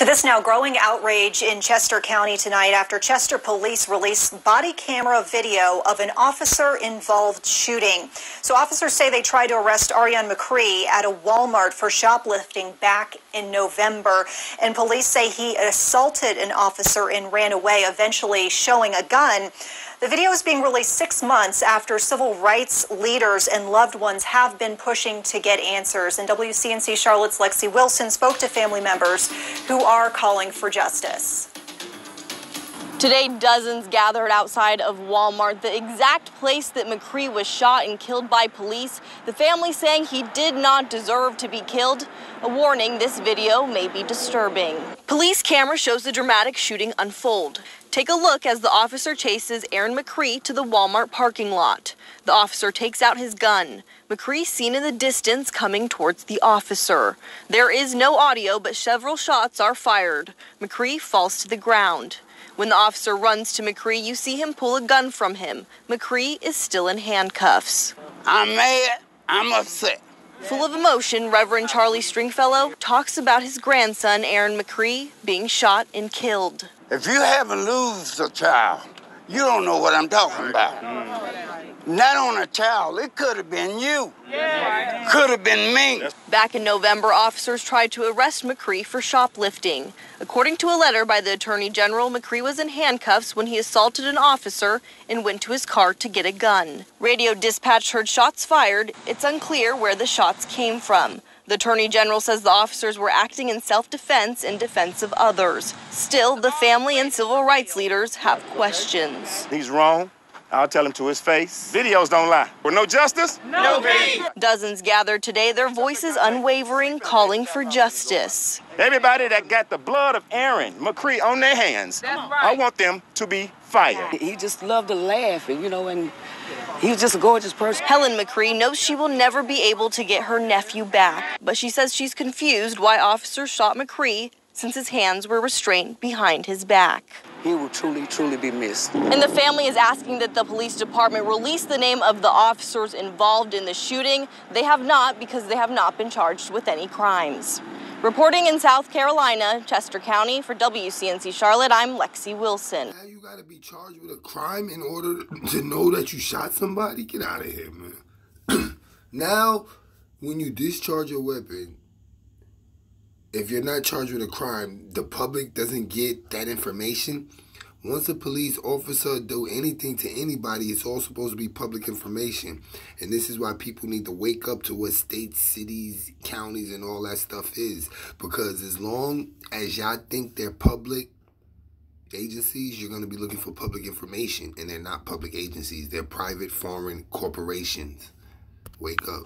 To this now, growing outrage in Chester County tonight after Chester police released body camera video of an officer-involved shooting. So officers say they tried to arrest Ariane Mcree at a Walmart for shoplifting back in November, and police say he assaulted an officer and ran away, eventually showing a gun. The video is being released 6 months after civil rights leaders and loved ones have been pushing to get answers. And WCNC Charlotte's Lexi Wilson spoke to family members who are calling for justice. Today, dozens gathered outside of Walmart, the exact place that Mcree was shot and killed by police. The family saying he did not deserve to be killed. A warning, this video may be disturbing. Police camera shows the dramatic shooting unfold. Take a look as the officer chases Ariane Mcree to the Walmart parking lot. The officer takes out his gun. Mcree seen in the distance coming towards the officer. There is no audio, but several shots are fired. Mcree falls to the ground. When the officer runs to Mcree, you see him pull a gun from him. Mcree is still in handcuffs. I'm mad. I'm upset. Full of emotion, Reverend Charlie Stringfellow talks about his grandson, Ariane Mcree, being shot and killed. If you haven't lost a child, you don't know what I'm talking about. Not on a child, it could have been you. Could have been me. Back in November, officers tried to arrest Mcree for shoplifting. According to a letter by the Attorney General, Mcree was in handcuffs when he assaulted an officer and went to his car to get a gun. Radio dispatch heard shots fired. It's unclear where the shots came from. The Attorney General says the officers were acting in self-defense in defense of others. Still, the family and civil rights leaders have questions. He's wrong. I'll tell him to his face. Videos don't lie. With no justice, no peace. Dozens gathered today, their voices unwavering, calling for justice. Everybody that got the blood of Ariane Mcree on their hands, I want them to be fired. He just loved to laugh, and he was just a gorgeous person. Helen Mcree knows she will never be able to get her nephew back, but she says she's confused why officers shot Mcree since his hands were restrained behind his back. He will truly, truly be missed. And the family is asking that the police department release the name of the officers involved in the shooting. They have not, because they have not been charged with any crimes. Reporting in South Carolina, Chester County, for WCNC Charlotte, I'm Lexi Wilson. Now you gotta be charged with a crime in order to know that you shot somebody? Get out of here, man. Now, when you discharge your weapon, if you're not charged with a crime, the public doesn't get that information. Once a police officer do anything to anybody, it's all supposed to be public information. And this is why people need to wake up to what states, cities, counties, and all that stuff is. Because as long as y'all think they're public agencies, you're going to be looking for public information. And they're not public agencies. They're private foreign corporations. Wake up.